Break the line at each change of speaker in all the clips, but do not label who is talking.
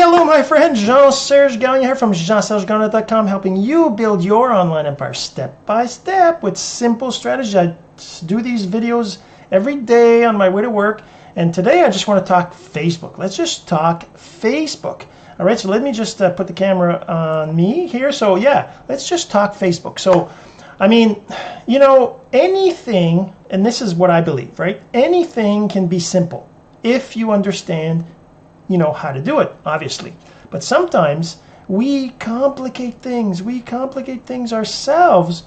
Hello, my friend. Jean-Serge Gagnon here from Jean-Serge.com, helping you build your online empire step by step with simple strategies. I do these videos every day on my way to work, and today I just want to talk Facebook. Let's just talk Facebook. All right, so let me just put the camera on me here. So yeah, let's just talk Facebook. So, I mean, you know, anything, and this is what I believe, right? Anything can be simple if you understand, you know, how to do it, obviously. But sometimes we complicate things. We complicate things ourselves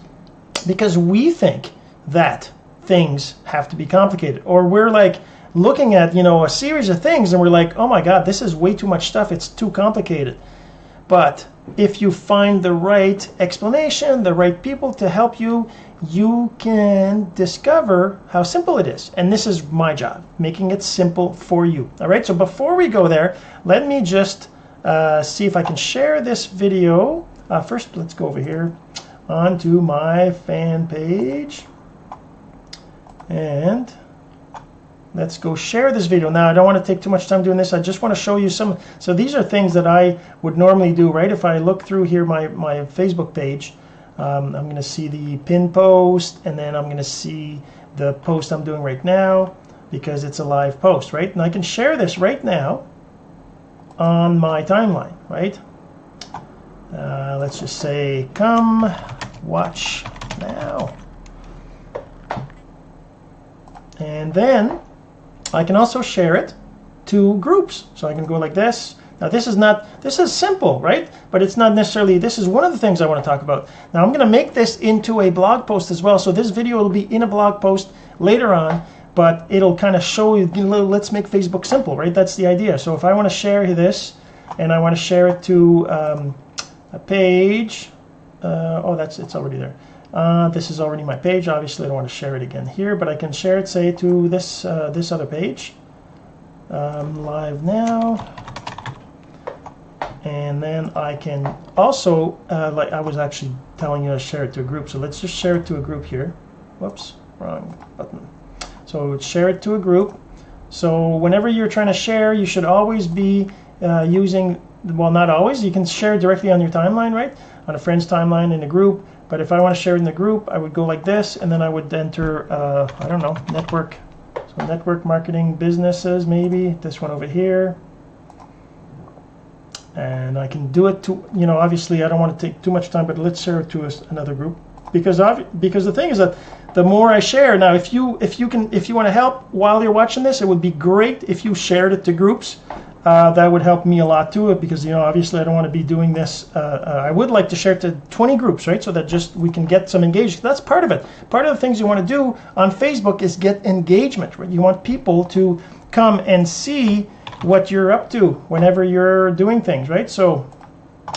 because we think that things have to be complicated. Or we're like looking at, you know, a series of things and we're like, oh my God, this is way too much stuff. It's too complicated. But if you find the right explanation, the right people to help you, you can discover how simple it is. And this is my job, making it simple for you. All right, so before we go there, let me just see if I can share this video. First, let's go over here onto my fan page. And let's go share this video. Now, I don't want to take too much time doing this. I just want to show you some. So these are things that I would normally do, right? If I look through here, my Facebook page, I'm going to see the pin post, and then I'm going to see the post I'm doing right now because it's a live post, right? And I can share this right now on my timeline, right? Let's just say, come watch now. And then I can also share it to groups. So I can go like this. Now this is simple, right? But it's not necessarily, this is one of the things I want to talk about. Now I'm going to make this into a blog post as well. So this video will be in a blog post later on, but it'll kind of show you, let's make Facebook simple, right? That's the idea. So if I want to share this and I want to share it to a page, it's already there. This is already my page. Obviously I don't want to share it again here, but I can share it, say, to this this other page. Live now. And then I can also, like I was actually telling you to share it to a group. So let's just share it to a group here. Whoops, wrong button. So share it to a group. So whenever you're trying to share, you should always be using, well, not always. You can share it directly on your timeline, right? On a friend's timeline in a group. But if I want to share it in the group, I would go like this, and then I would enter, I don't know, network. So network marketing businesses, maybe. This one over here. And I can do it to, you know, obviously I don't want to take too much time, but let's share it to another group. Because the thing is that the more I share, now if you want to help while you're watching this, it would be great if you shared it to groups. That would help me a lot too, because, you know, obviously I don't want to be doing this. I would like to share it to 20 groups, right? So that just we can get some engagement. That's part of it. Part of the things you want to do on Facebook is get engagement, right? You want people to come and see what you're up to whenever you're doing things, right? So,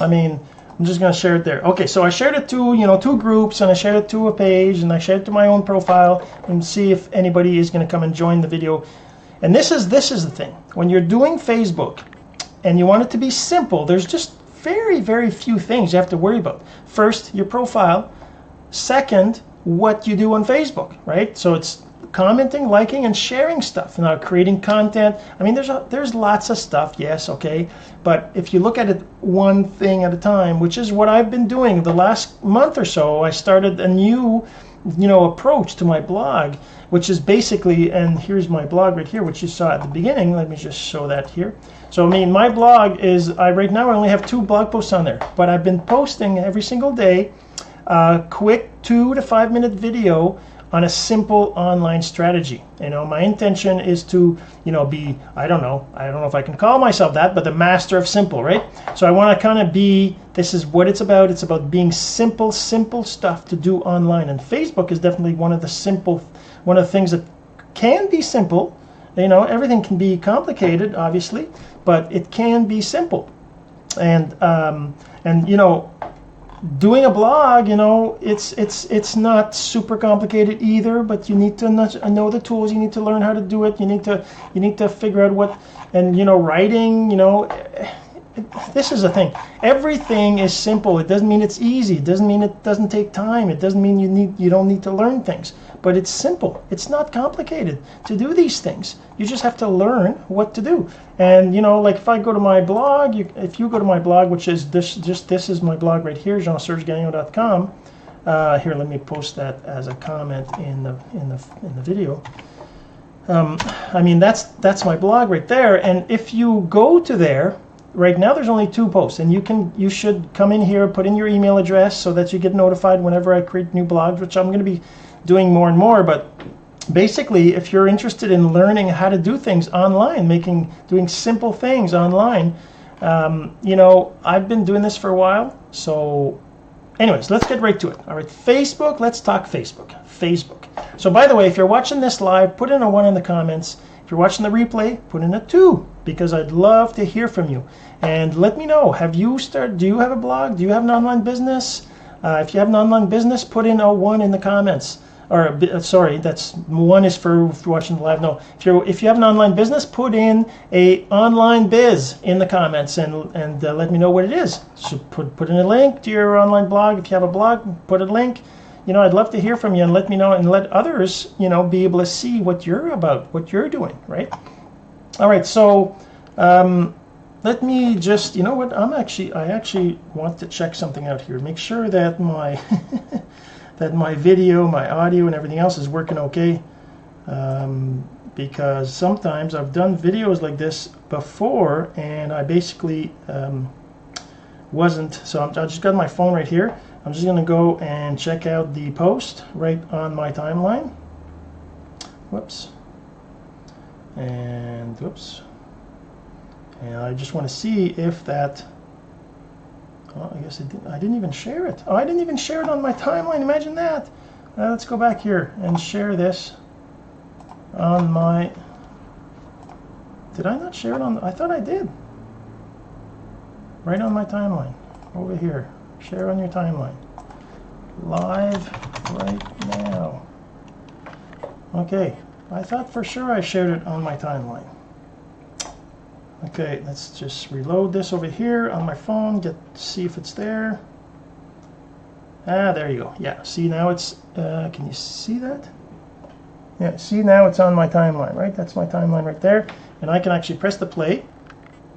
I mean, I'm just going to share it there. Okay, so I shared it to, you know, 2 groups, and I shared it to a page, and I shared it to my own profile, and see if anybody is going to come and join the video. And this is the thing. When you're doing Facebook and you want it to be simple, there's just very, very few things you have to worry about. First, your profile. Second, what you do on Facebook, right? So it's commenting, liking, and sharing stuff. Now, creating content. I mean, there's lots of stuff, yes, okay. But if you look at it one thing at a time, which is what I've been doing the last month or so, I started a new, you know, approach to my blog, which is basically, and here's my blog right here, which you saw at the beginning. Let me just show that here. So, I mean, my blog is, right now I only have 2 blog posts on there, but I've been posting every single day a quick 2 to 5 minute video on a simple online strategy. You know, my intention is to, you know, be, I don't know if I can call myself that, but the master of simple, right? So I want to kind of be, this is what it's about. It's about being simple stuff to do online. And Facebook is definitely one of the things that can be simple. You know, everything can be complicated, obviously, but it can be simple. And you know, doing a blog, you know, it's not super complicated either, but you need to know the tools. You need to learn how to do it. You need to figure out what, and, you know, writing, you know, this is the thing. Everything is simple. It doesn't mean it's easy. It doesn't mean it doesn't take time. It doesn't mean you don't need to learn things. But it's simple. It's not complicated to do these things. You just have to learn what to do. And you know, like if I go to my blog, if you go to my blog, which is this is my blog right here, Jean-Serge-Gagnon.com. Here, let me post that as a comment in the video. I mean, that's my blog right there. And if you go to there, right now there's only 2 posts, and you should come in here, put in your email address so that you get notified whenever I create new blogs, which I'm going to be doing more and more. But basically, if you're interested in learning how to do things online, doing simple things online, you know, I've been doing this for a while. So anyways, let's get right to it. All right, Facebook, let's talk Facebook. Facebook. So by the way, if you're watching this live, put in a 1 in the comments. If you're watching the replay, put in a 2, because I'd love to hear from you. And let me know, do you have a blog? Do you have an online business? If you have an online business, put in a 1 in the comments. Or sorry, that's 1 is for watching the live. No, if you have an online business, put in a online biz in the comments and let me know what it is. So put in a link to your online blog. If you have a blog, put a link. You know, I'd love to hear from you, and let me know, and let others, you know, be able to see what you're about, what you're doing, right? All right, so let me just, you know what? I actually want to check something out here. Make sure that my that my video, my audio, and everything else is working okay. Because sometimes I've done videos like this before, and I basically wasn't. So I just got my phone right here. I'm just going to go and check out the post right on my timeline. Whoops. And whoops. And I just want to see if that... Oh, I guess I didn't even share it. Oh, I didn't even share it on my timeline. Imagine that. Let's go back here and share this on my... Did I not share it on... I thought I did. Right on my timeline. Over here. Share on your timeline. Live right now. Okay. I thought for sure I shared it on my timeline. Okay, let's just reload this over here on my phone, see if it's there. Ah, there you go. Yeah, see now it's, can you see that? Yeah, see now it's on my timeline, right? That's my timeline right there. And I can actually press the play.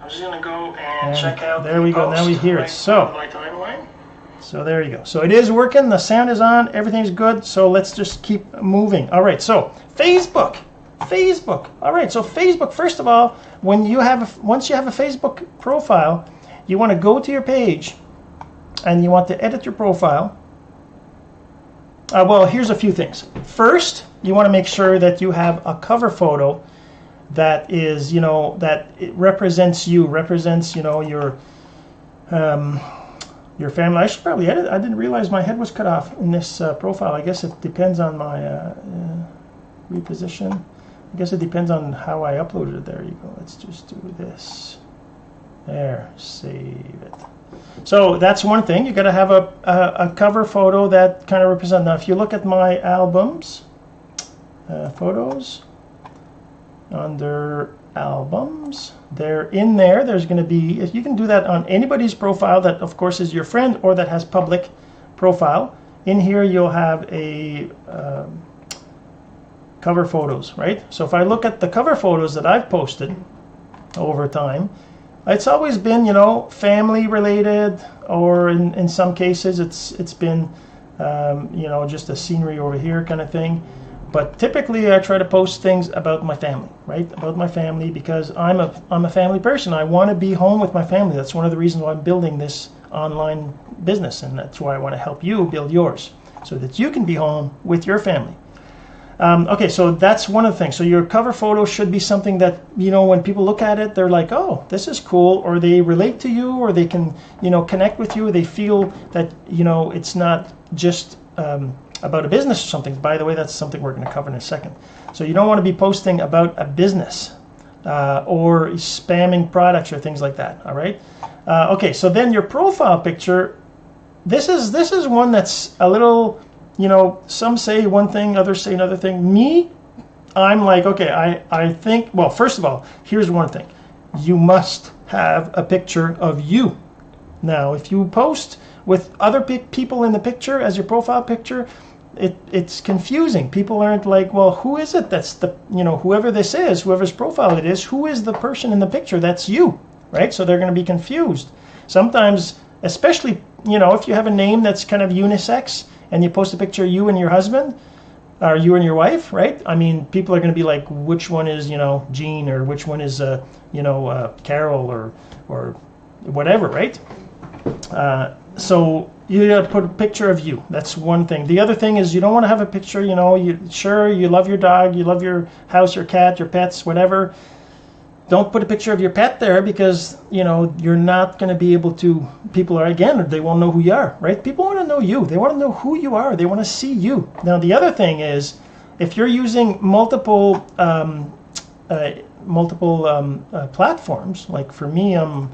I'm just going to go and check out. There we go, now we hear it. So, my timeline. So there you go. So it is working, the sound is on, everything's good. So let's just keep moving. All right, so Facebook. All right, so Facebook, first of all, once you have a Facebook profile, you want to go to your page and you want to edit your profile. Well, here's a few things. First, you want to make sure that you have a cover photo that is, you know, that it represents you, you know, your family. I should probably edit. I didn't realize my head was cut off in this profile. I guess it depends on my reposition. I guess it depends on how I uploaded it. There you go. Let's just do this. There, save it. So that's one thing. You got to have a cover photo that kind of represents. Now, if you look at my albums, photos, under albums, they're in there. There's going to be, if you can do that on anybody's profile that, of course, is your friend or that has public profile. In here, you'll have a cover photos, right? So if I look at the cover photos that I've posted over time, it's always been, you know, family related, or in some cases it's been, you know, just a scenery over here kind of thing. But typically I try to post things about my family, right? About my family, because I'm a family person. I want to be home with my family. That's one of the reasons why I'm building this online business, and that's why I want to help you build yours, so that you can be home with your family. Okay, so that's one of the things. So your cover photo should be something that, you know, when people look at it, they're like, oh, this is cool, or they relate to you, or they can, you know, connect with you. They feel that, you know, it's not just about a business or something. By the way, that's something we're going to cover in a second. So you don't want to be posting about a business or spamming products or things like that, all right? Okay, so then your profile picture, this is one that's a little... You know, some say one thing, others say another thing. Me, I'm like, okay, I think, well, first of all, here's one thing. You must have a picture of you. Now, if you post with other people in the picture as your profile picture, it's confusing. People aren't like, well, who is it? That's the, whoever this is, whoever's profile it is, who is the person in the picture? That's you, right? So they're going to be confused. Sometimes, especially, if you have a name that's kind of unisex and you post a picture of you and your husband, or you and your wife, right? I mean, people are going to be like, which one is, Jean, or which one is, Carol, or whatever, right? So you got to put a picture of you. That's one thing. The other thing is you don't want to have a picture, you love your dog, you love your house, your cat, your pets, whatever. Don't put a picture of your pet there, because, you're not going to be able to, people are, again, they won't know who you are, right? People want to know you. They want to know who you are. They want to see you. Now, the other thing is, if you're using multiple platforms, like for me, I'm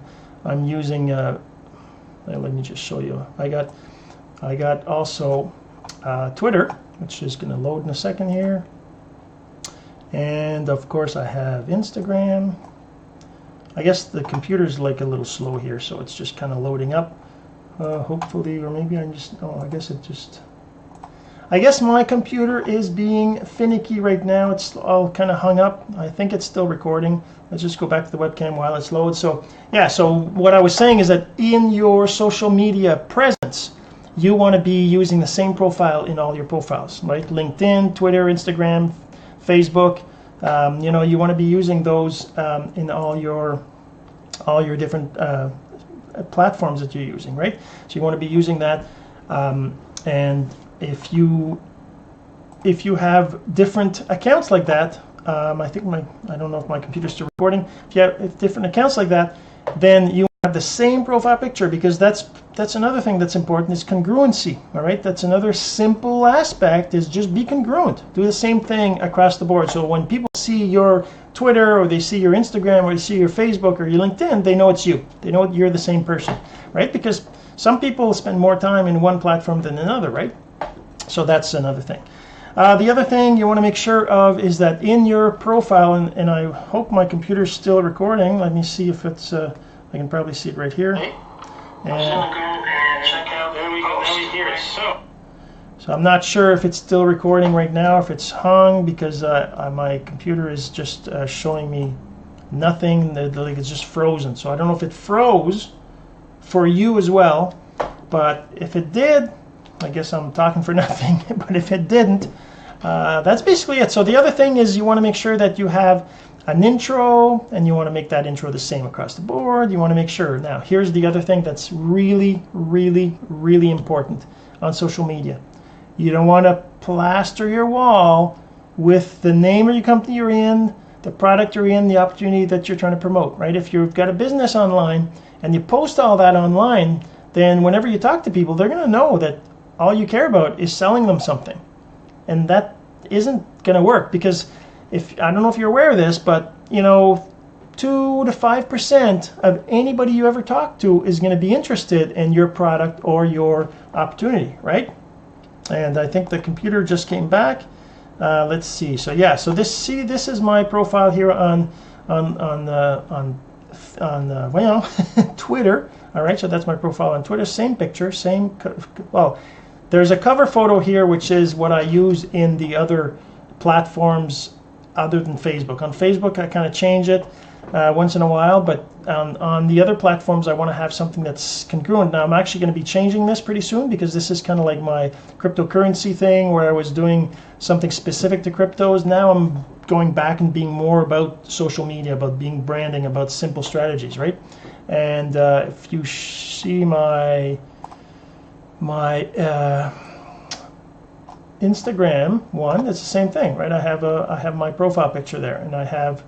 using, let me just show you. I got also Twitter, which is going to load in a second here. And of course I have Instagram. I guess the computer's like a little slow here, so it's just kind of loading up. Hopefully, or maybe I'm just, I guess my computer is being finicky right now. It's all kind of hung up. I think it's still recording. Let's just go back to the webcam while it's loaded. So yeah, so what I was saying is that in your social media presence, you want to be using the same profile in all your profiles, right? LinkedIn, Twitter, Instagram, Facebook, you want to be using those in all your different platforms that you're using, right? So you want to be using that, and if you have different accounts like that, I don't know if my computer's still recording. If you have different accounts like that, then you have the same profile picture, because that's another thing that's important, is congruency. All right, that's another simple aspect, is just be congruent. Do the same thing across the board. So when people see your Twitter, or they see your Instagram, or they see your Facebook or your LinkedIn, they know it's you. They know you're the same person, right? Because some people spend more time in one platform than another, right? So that's another thing. The other thing you want to make sure of is that in your profile, and I hope my computer's still recording. Let me see if it's, I can probably see it right here. And check out, there we go, now we hear it. So I'm not sure if it's still recording right now, if it's hung, because my computer is just showing me nothing, like it's just frozen. So I don't know if it froze for you as well, but if it did, I guess I'm talking for nothing. But if it didn't, that's basically it. So the other thing is you want to make sure that you have an intro, and you want to make that intro the same across the board. You want to make sure. Now, here's the other thing that's really, really, really important on social media. You don't want to plaster your wall with the name of your company you're in, the product you're in, the opportunity that you're trying to promote, right? If you've got a business online and you post all that online, then whenever you talk to people, they're going to know that all you care about is selling them something. And that isn't going to work, because I don't know if you're aware of this, but 2 to 5% of anybody you ever talk to is going to be interested in your product or your opportunity, right? And I think the computer just came back. Let's see. So yeah, so this is my profile here on Twitter. All right, so that's my profile on Twitter. Same picture, there's a cover photo here, which is what I use in the other platforms other than Facebook. On Facebook, I kind of change it once in a while, but on the other platforms, I want to have something that's congruent. Now, I'm actually going to be changing this pretty soon, because this is kind of like my cryptocurrency thing, where I was doing something specific to cryptos. Now I'm going back and being more about social media, about being branding, about simple strategies, right? And if you see my Instagram one, it's the same thing, right? I have my profile picture there, and I have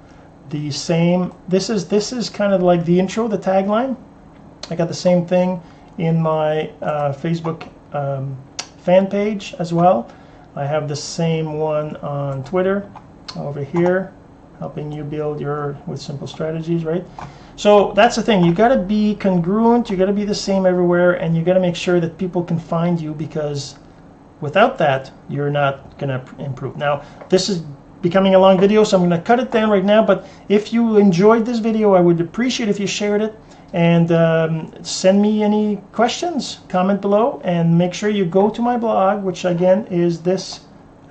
the same. This is kind of like the intro, the tagline. I got the same thing in my Facebook fan page as well. I have the same one on Twitter over here, helping you build with simple strategies, right? So that's the thing. You got to be congruent. You got to be the same everywhere, and you got to make sure that people can find you, because without that, you're not going to improve. Now, this is becoming a long video, so I'm going to cut it down right now. But if you enjoyed this video, I would appreciate if you shared it, and send me any questions, comment below, and make sure you go to my blog, which again is this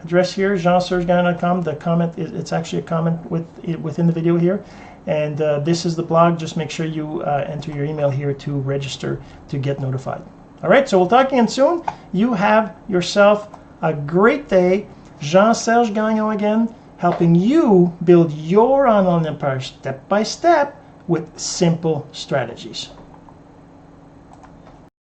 address here, Jean-Serge.com. The comment is, it's actually a comment within the video here, and this is the blog. Just make sure you enter your email here to register to get notified. All right, so we'll talk again soon. You have yourself a great day. Jean-Serge Gagnon again, helping you build your online empire step by step with simple strategies.